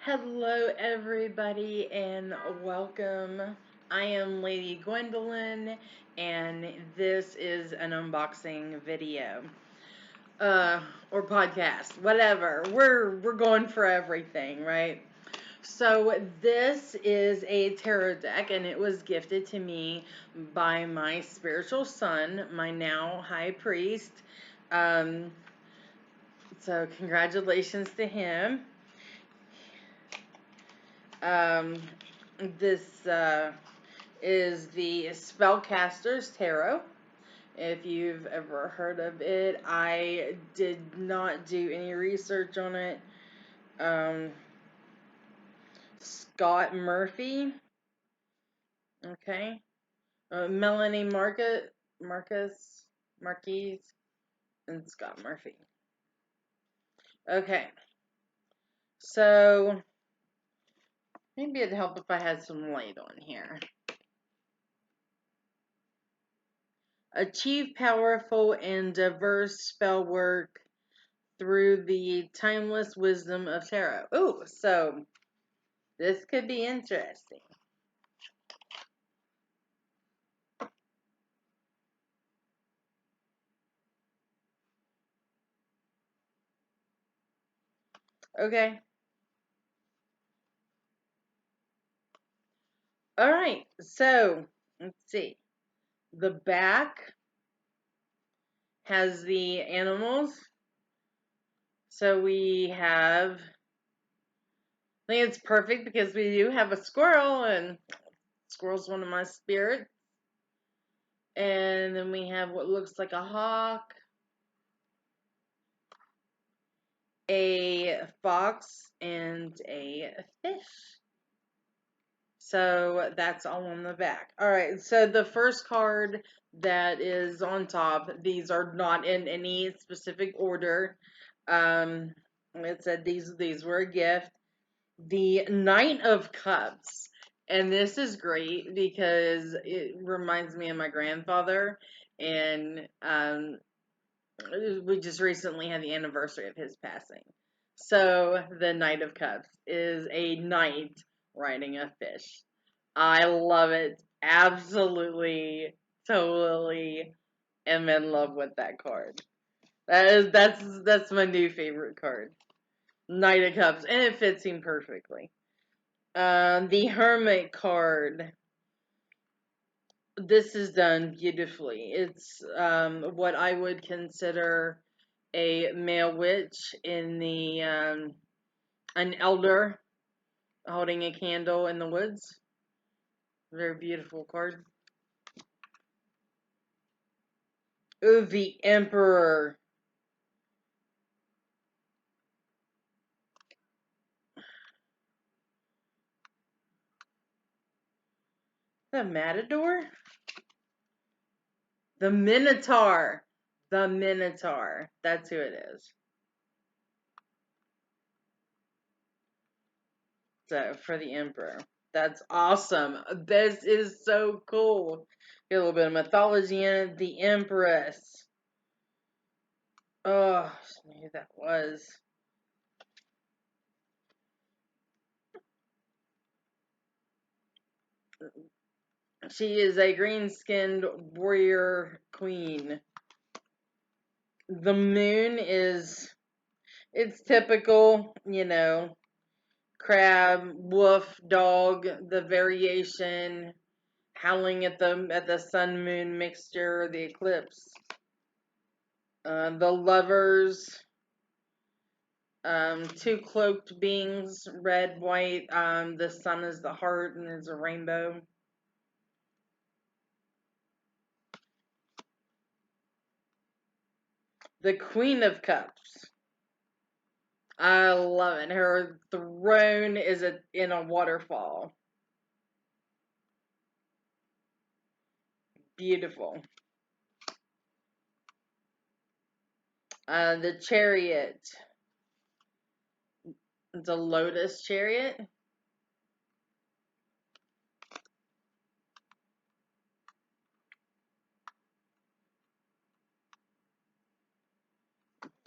Hello, everybody, and welcome. I am Lady Gwendolyn, and this is an unboxing video, or podcast, whatever. We're going for everything, right? So this is a tarot deck, and it was gifted to me by my spiritual son, my now high priest. So congratulations to him. This is the Spellcasters Tarot. If you've ever heard of it, I did not do any research on it. Scott Murphy, okay, Melanie Marquez, and Scott Murphy. Okay, so maybe it'd help if I had some light on here. Achieve powerful and diverse spell work through the timeless wisdom of tarot. Ooh, so this could be interesting. Okay. All right. So, let's see. The back has the animals. So we have, I think it's perfect because we do have a squirrel, and squirrel's one of my spirits. And then we have what looks like a hawk, a fox, and a fish. So that's all on the back. All right, so the first card that is on top, these are not in any specific order. It said these were a gift. The Knight of Cups. And this is great because it reminds me of my grandfather, and we just recently had the anniversary of his passing. So the Knight of Cups is a knight riding a fish. I love it. Absolutely, totally am in love with that card. That's my new favorite card. Knight of Cups, and it fits him perfectly. The Hermit card. This is done beautifully. It's what I would consider a male witch in the an elder holding a candle in the woods. Very beautiful card. Ooh, the Emperor. The Matador? The Minotaur. The Minotaur. That's who it is. So, for the Emperor. That's awesome. This is so cool. Get a little bit of mythology in it. The Empress. Oh, I knew who that was. She is a green-skinned warrior queen. The moon is, it's typical, crab, wolf, dog, the variation, howling at the sun moon mixture, the eclipse. The lovers, two cloaked beings, red, white. The sun is the heart and is a rainbow. The Queen of Cups. I love it. Her throne is in a waterfall. Beautiful. The Chariot. It's a lotus chariot.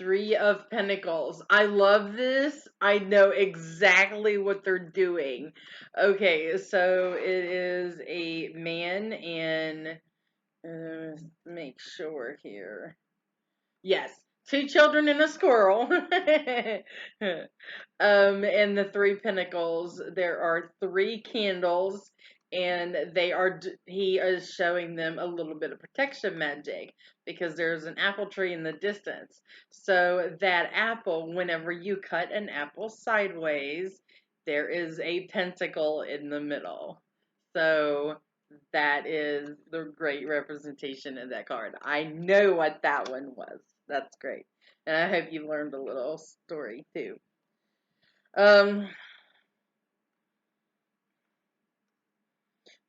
Three of Pentacles. I love this. I know exactly what they're doing. Okay, so it is a man and make sure here. Yes, two children and a squirrel. In the Three Pentacles, there are three candles, and he is showing them a little bit of protection magic because there's an apple tree in the distance. So that apple, whenever you cut an apple sideways, there is a pentacle in the middle. So that is the great representation of that card. I know what that one was. That's great. And I hope you learned a little story too. Um,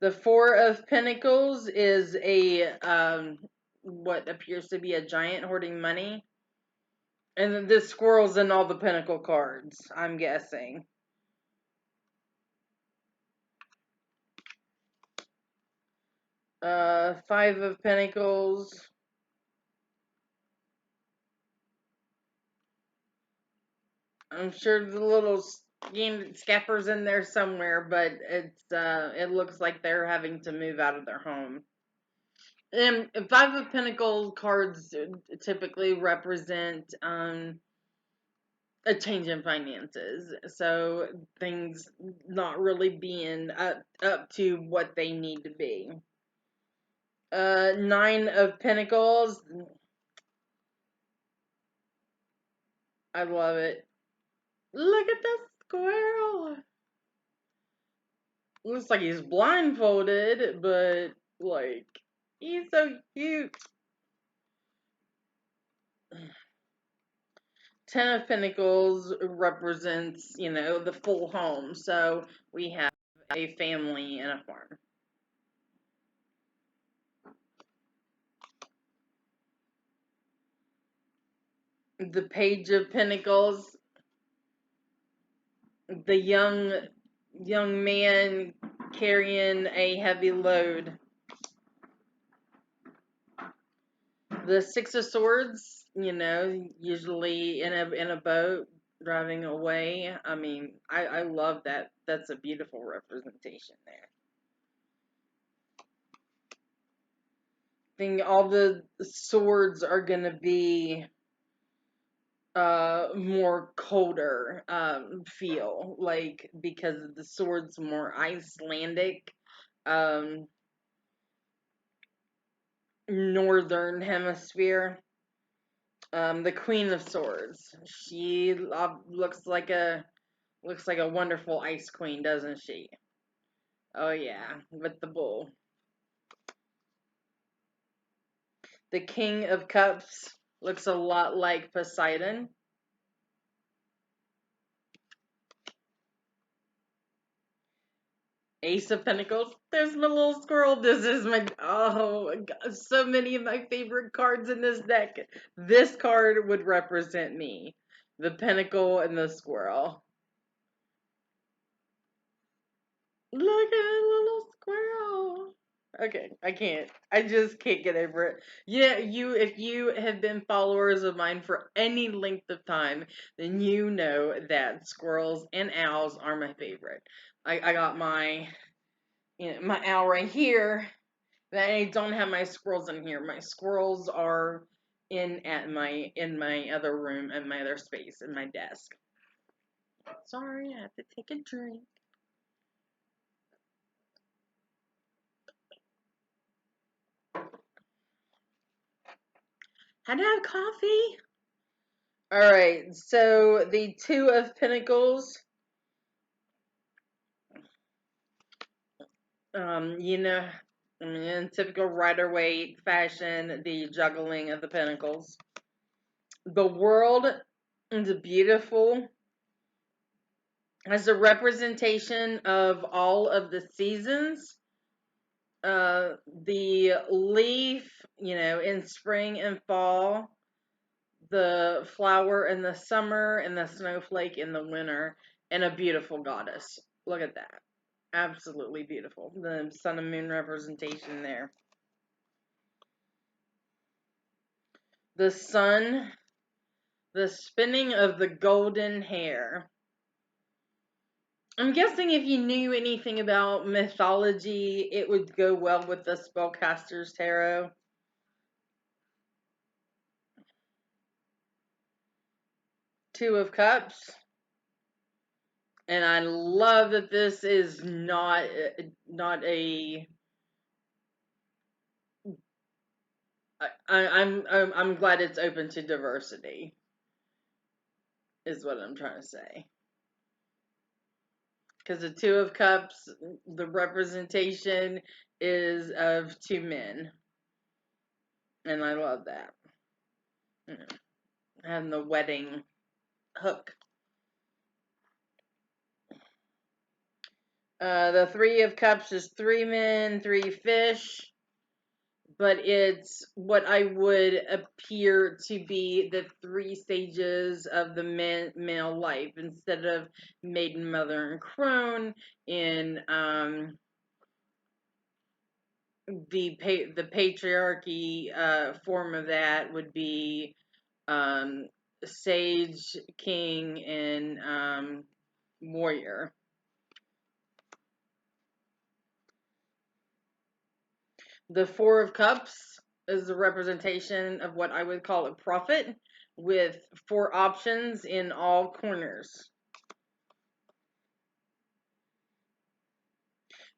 the Four of Pentacles is what appears to be a giant hoarding money. And then this squirrel's in all the Pentacle cards, I'm guessing. Five of Pentacles. I'm sure the little scapper's in there somewhere, but it looks like they're having to move out of their home. And Five of Pentacles cards typically represent a change in finances. So things not really being up to what they need to be. Nine of Pentacles. I love it. Look at the squirrel. Looks like he's blindfolded, but like he's so cute. Ten of Pentacles represents, the full home. So we have a family and a farm. The Page of Pentacles, the young man carrying a heavy load. The Six of Swords, usually in a boat driving away. I mean, I love that. That's a beautiful representation there. I think all the swords are gonna be more colder feel, like, because the sword's more Icelandic, um northern hemisphere. The Queen of Swords, she looks like a wonderful ice queen, doesn't she? Oh yeah, with the bull. The King of Cups looks a lot like Poseidon. Ace of Pentacles. There's my little squirrel. This is oh my God, so many of my favorite cards in this deck. This card would represent me. The Pentacle and the Squirrel. Look at a little squirrel. Okay, I can't. I just can't get over it. Yeah, if you have been followers of mine for any length of time, then you know that squirrels and owls are my favorite. I got my my owl right here. I don't have my squirrels in here. My squirrels are in my other room, in my other space, in my desk. Sorry, I have to take a drink. Had to have coffee. All right, so the Two of Pentacles. In typical Rider-Waite fashion, the juggling of the pentacles. The World is beautiful as a representation of all of the seasons. The leaf, in spring and fall, the flower in the summer, and the snowflake in the winter, and a beautiful goddess. Look at that. Absolutely beautiful. The sun and moon representation there. The sun, The spinning of the golden hair. I'm guessing if you knew anything about mythology, it would go well with the Spellcasters tarot. Two of Cups. And I love that this is not a. I'm glad it's open to diversity. Is what I'm trying to say. Because the Two of Cups, the representation is of two men, and I love that. And the wedding hook. The Three of Cups is three men, three fish, but it's what I would appear to be the three stages of the male life instead of maiden, mother, and crone. In the patriarchy form of that would be sage, king, and warrior. The Four of Cups is a representation of what I would call a prophet with four options in all corners.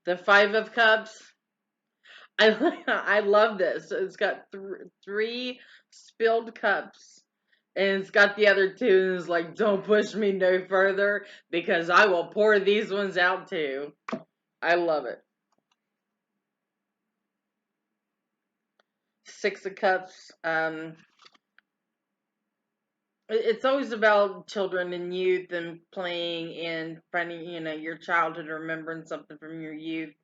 The Five of Cups, I love this. It's got three spilled cups, and it's got the other two, and it's like, don't push me no further because I will pour these ones out too. I love it. Six of Cups. It's always about children and youth and playing and finding, your childhood, remembering something from your youth,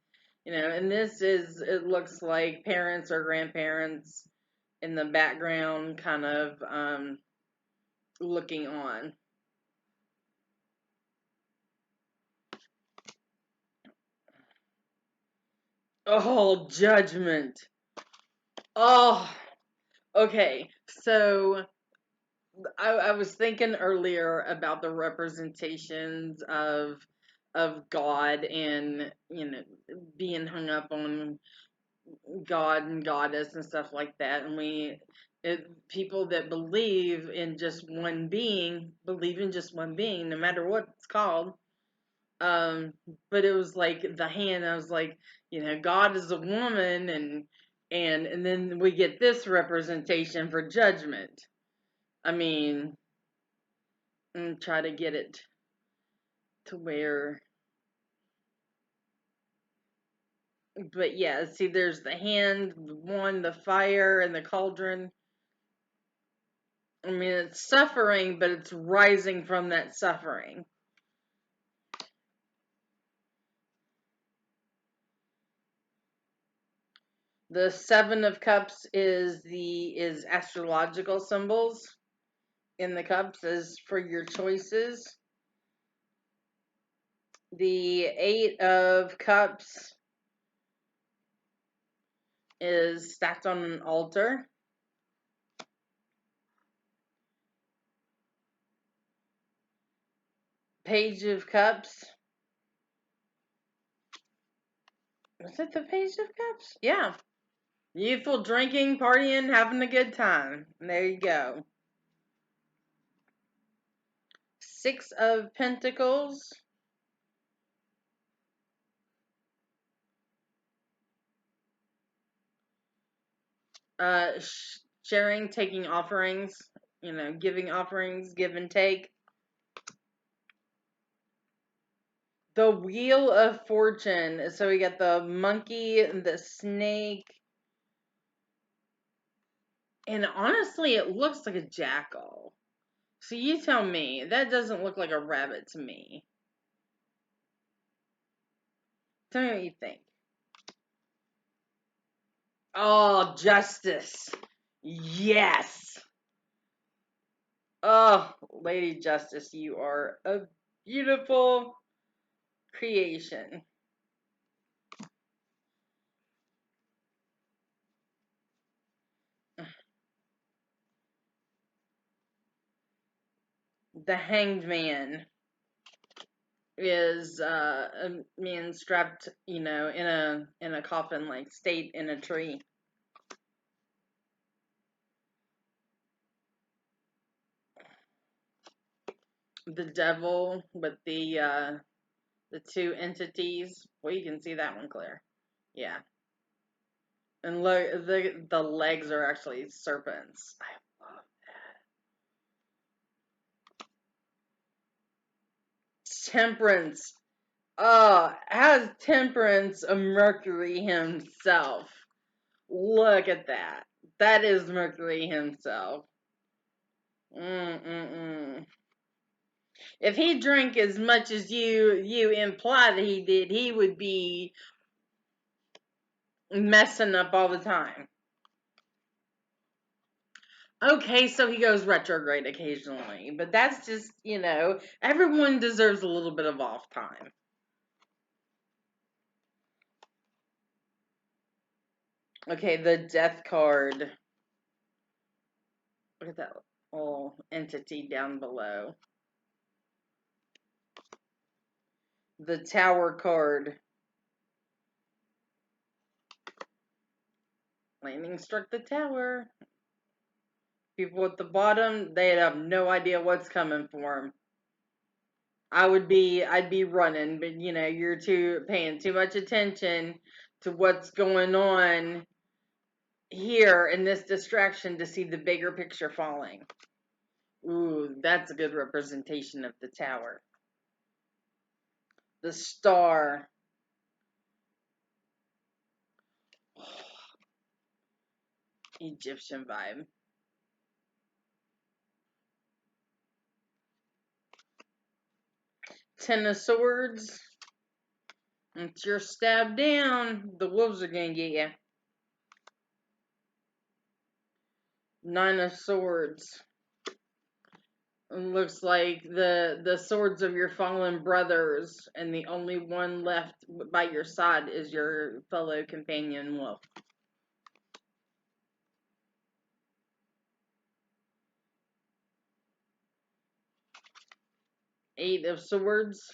and it looks like parents or grandparents in the background kind of looking on. Oh, Judgment. Oh, okay. So I was thinking earlier about the representations of God and being hung up on God and goddess and stuff like that, and people that believe in just one being believe in just one being, no matter what it's called. Um, but it was like the hand. I was like, God is a woman, and then we get this representation for Judgment. I mean, and try to get it to where. But yeah, see, there's the hand, the fire, and the cauldron. I mean, it's suffering, but it's rising from that suffering. The Seven of Cups is astrological symbols in the cups as for your choices. The Eight of Cups is stacked on an altar. Page of Cups. Was it the Page of Cups? Yeah. Youthful drinking, partying, having a good time. There you go. Six of Pentacles. Sharing, taking offerings, giving offerings, give and take. The Wheel of Fortune. So we got the monkey and the snake. And honestly, it looks like a jackal. So you tell me, that doesn't look like a rabbit to me. Tell me what you think. Oh, Justice. Yes. Oh, Lady Justice, you are a beautiful creation. The Hanged Man is a man strapped, in a coffin like state in a tree. The devil with the two entities. Well, you can see that one clear. Yeah. And look, the legs are actually serpents. I love that. Temperance. Has Temperance a Mercury himself? Look at that. That is Mercury himself. Mm-mm-mm. If he drank as much as you imply that he did, he would be messing up all the time. Okay, so he goes retrograde occasionally, but that's just, everyone deserves a little bit of off time. Okay, the death card. Look at that little entity down below. The Tower card. Lightning struck the tower. People at the bottom, they'd have no idea what's coming for them. I'd be running, but you're paying too much attention to what's going on here in this distraction to see the bigger picture falling. Ooh, that's a good representation of the tower. The star. Egyptian vibe. Ten of Swords. It's your stab down. The wolves are gonna get you. Nine of Swords. It looks like the swords of your fallen brothers, and the only one left by your side is your fellow companion wolf. Eight of Swords.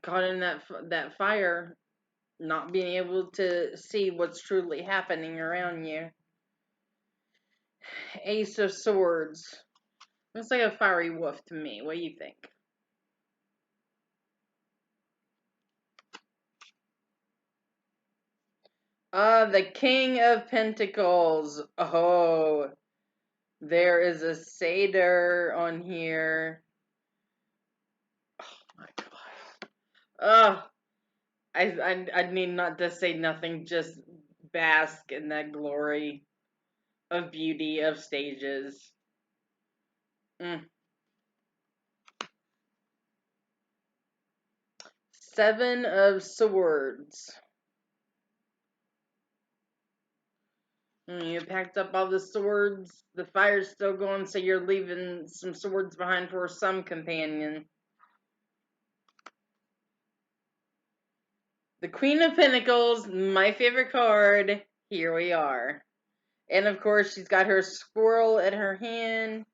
Caught in that fire, not being able to see what's truly happening around you. Ace of Swords. Looks like a fiery wolf to me. What do you think? The King of Pentacles. Oh, there is a satyr on here. Oh my gosh. Oh, I need not to say nothing, just bask in that glory of beauty of stages. Seven of Swords. You packed up all the swords. The fire's still going, so you're leaving some swords behind for some companion. The Queen of Pentacles, my favorite card. Here we are. And of course, she's got her squirrel at her hand.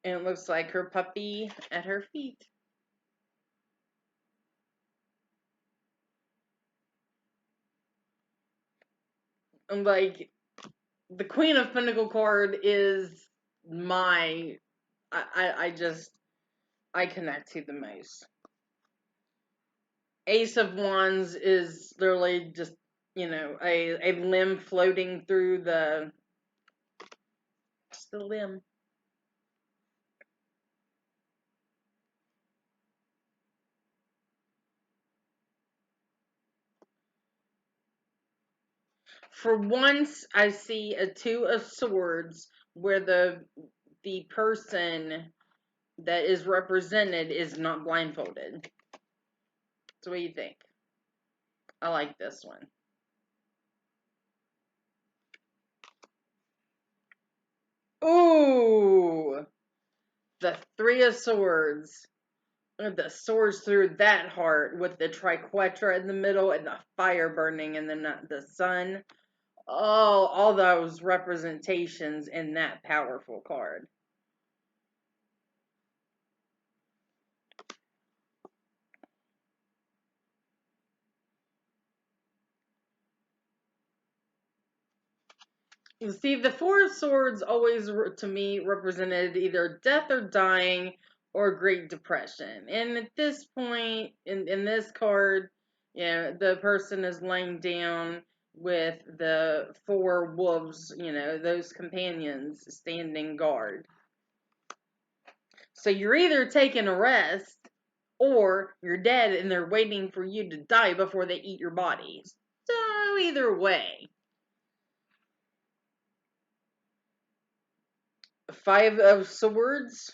And it looks like her puppy at her feet. And like, the Queen of Pentacles card is my, I connect to the most. Ace of Wands is literally just, a limb floating through just the limb. For once, I see a Two of Swords where the person that is represented is not blindfolded. So what do you think? I like this one. Ooh! The Three of Swords. The swords through that heart with the triquetra in the middle and the fire burning and then the sun. all those representations in that powerful card. You see, the Four of Swords always, to me, represented either death or dying or Great Depression. And at this point, in this card, the person is laying down with the four wolves, those companions standing guard. So you're either taking a rest or you're dead and they're waiting for you to die before they eat your bodies. So either way. Five of Swords.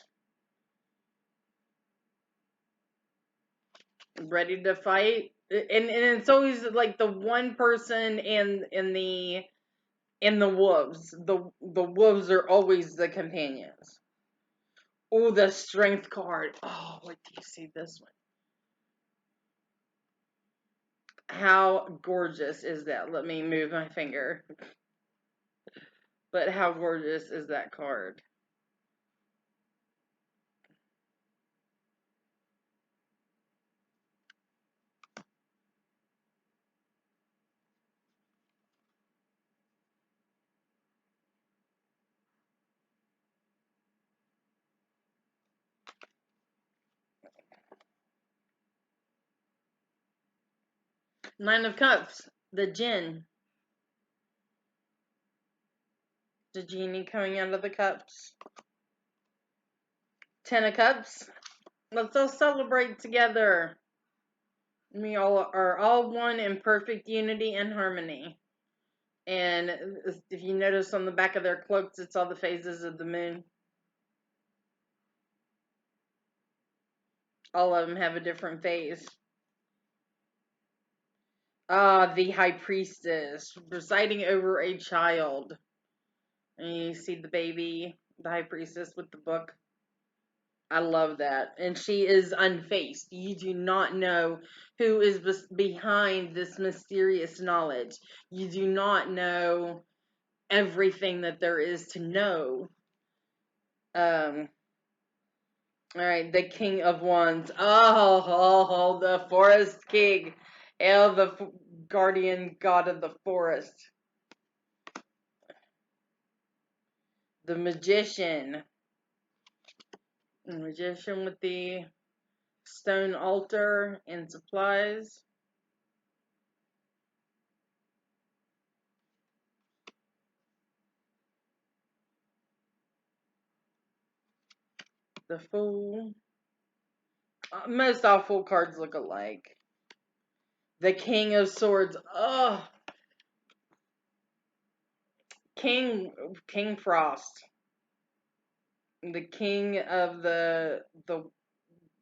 Ready to fight. And it's always like the one person in the wolves. The wolves are always the companions. Oh, the strength card. Oh, wait do you see this one? How gorgeous is that? Let me move my finger. But how gorgeous is that card? Nine of Cups. The Jinn. The genie coming out of the cups. Ten of Cups. Let's all celebrate together. We all are all one in perfect unity and harmony. And if you notice on the back of their cloaks, it's all the phases of the moon. All of them have a different phase. The High Priestess, presiding over a child. And you see the baby, the High Priestess with the book. I love that. And she is unfaced. You do not know who is behind this mysterious knowledge. You do not know everything that there is to know. All right, the King of Wands. Oh, the Forest King. El, the guardian god of the forest. The Magician. The Magician with the stone altar and supplies. The Fool. Most all Fool cards look alike. The King of Swords. Oh, King Frost. The king of the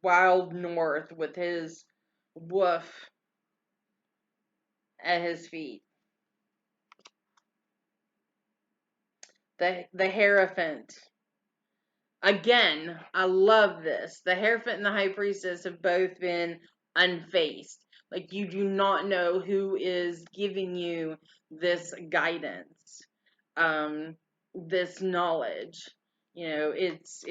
wild north with his wolf at his feet. The Hierophant. Again, I love this. The Hierophant and the High Priestess have both been unfaced. Like, you do not know who is giving you this guidance, this knowledge. It's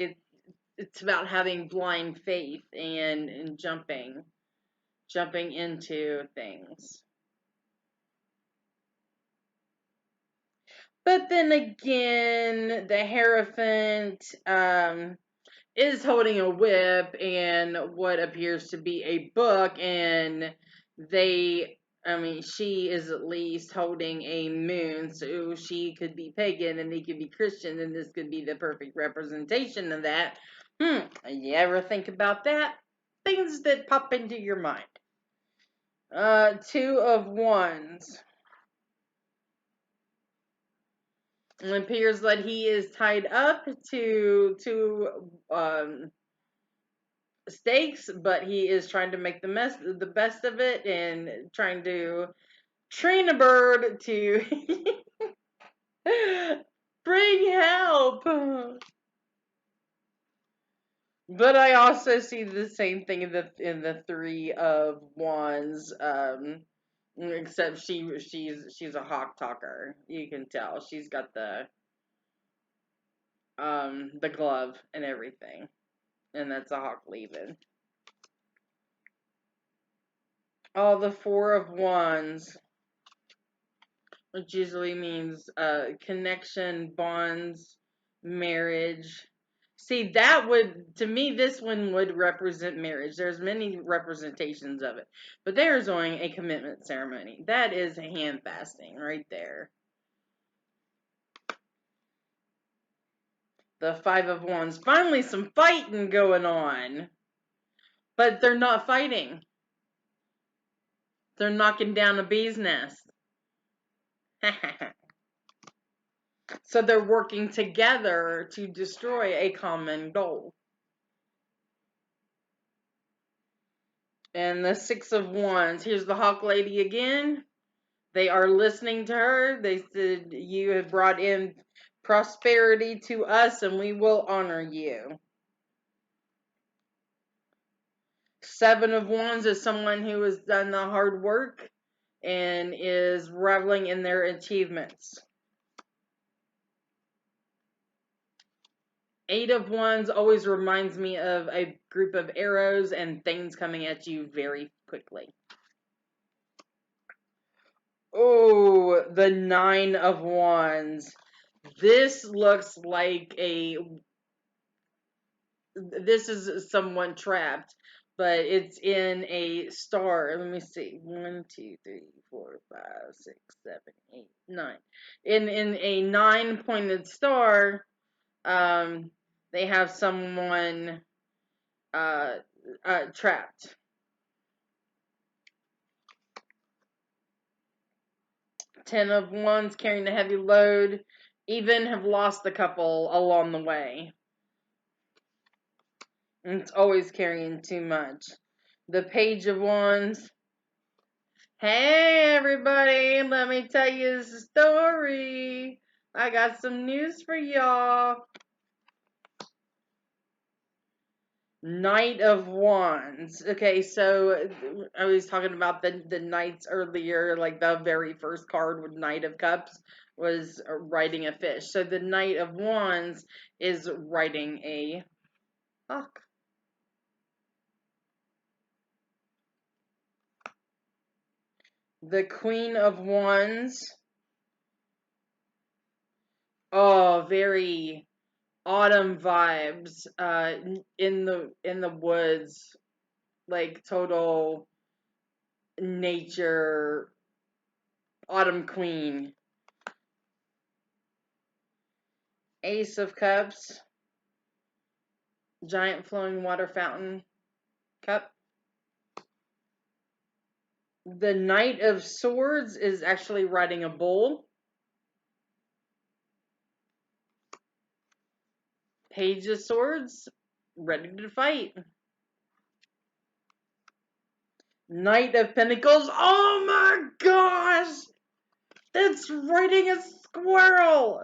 about having blind faith and jumping into things. But then again, the Hierophant is holding a whip and what appears to be a book, and she is at least holding a moon, so she could be pagan and he could be Christian, and this could be the perfect representation of that. You ever think about that? Things that pop into your mind. Two of Wands. It appears that he is tied up to stakes, but he is trying to make the best of it and trying to train a bird to bring help. But I also see the same thing in the Three of Wands. Except she's a hawk talker. You can tell she's got the glove and everything, and that's a hawk leaving. Oh, the Four of Wands, which usually means connection, bonds, marriage. See, that would, to me, this one would represent marriage. There's many representations of it, but there's only a commitment ceremony. That is hand fasting right there. The Five of Wands. Finally, some fighting going on, but they're not fighting. They're knocking down a bee's nest. So they're working together to destroy a common goal. And the Six of Wands. Here's the Hawk Lady again. They are listening to her. They said, you have brought in prosperity to us and we will honor you. Seven of Wands is someone who has done the hard work and is reveling in their achievements. Eight of Wands always reminds me of a group of arrows and things coming at you very quickly. Oh, the Nine of Wands. This looks like this is someone trapped, but it's in a star. Let me see. 1, 2, 3, 4, 5, 6, 7, 8, 9. In a 9-pointed star, they have someone trapped. 10 of Wands carrying a heavy load, even have lost a couple along the way. And it's always carrying too much. The Page of Wands. Hey everybody, let me tell you a story. I got some news for y'all. Knight of Wands. Okay, so I was talking about the knights earlier, like the very first card with Knight of Cups was riding a fish. So the Knight of Wands is riding a hawk. The Queen of Wands. Oh, very autumn vibes. In the woods, like total nature. Autumn Queen. Ace of Cups. Giant flowing water fountain cup. The Knight of Swords is actually riding a bull. Page of Swords, ready to fight. Knight of Pentacles. Oh my gosh! That's riding a squirrel!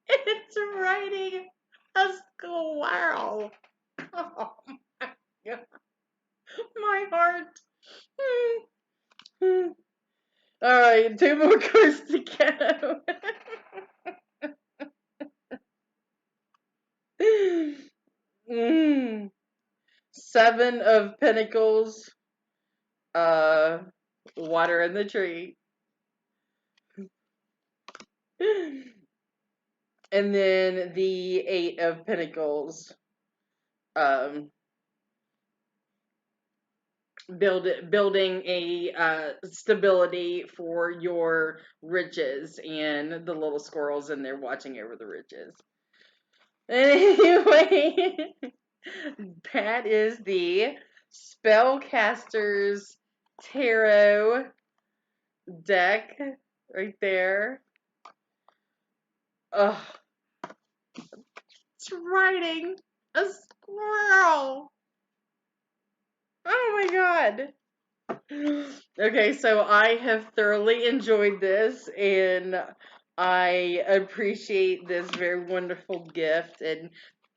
It's riding a squirrel! Oh my god. My heart. Alright, 2 more cards to go. Seven of Pentacles. Water in the tree. And then the Eight of Pentacles. Building a stability for your riches, and the little squirrels in there watching over the riches. Anyway, that is the Spellcasters Tarot deck right there. Ugh. It's riding a squirrel. Oh my god. Okay, so I have thoroughly enjoyed this, and I appreciate this very wonderful gift, and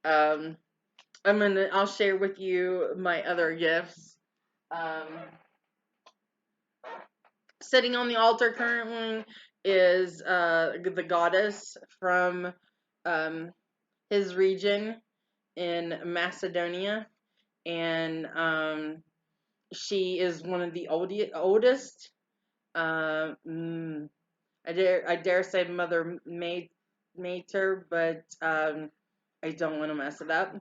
I'll share with you my other gifts. Um, Sitting on the altar currently is the goddess from his region in Macedonia, and she is one of the oldest. Uh, mm, I dare say Mother Mater, but I don't want to mess it up.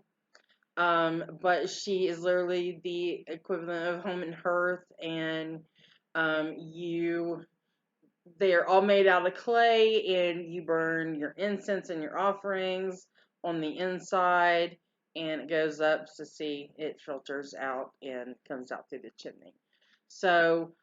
But she is literally the equivalent of home and hearth, and you they are all made out of clay, and you burn your incense and your offerings on the inside, and it goes up to see it filters out and comes out through the chimney. So,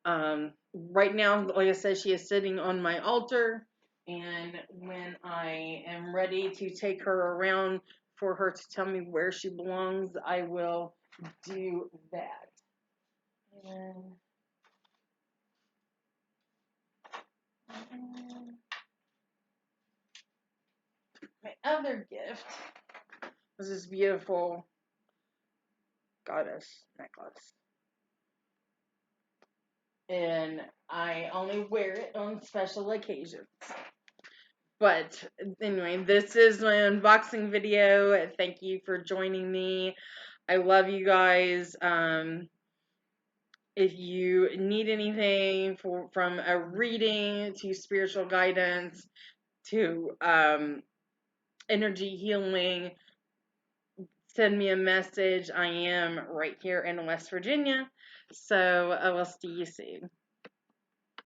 right now, like I said, she is sitting on my altar, and when I am ready to take her around for her to tell me where she belongs, I will do that. And my other gift was this beautiful goddess necklace. And I only wear it on special occasions. But anyway, this is my unboxing video. Thank you for joining me. I love you guys. If you need anything from a reading to spiritual guidance to energy healing, send me a message. I am right here in West Virginia. So I will see you soon.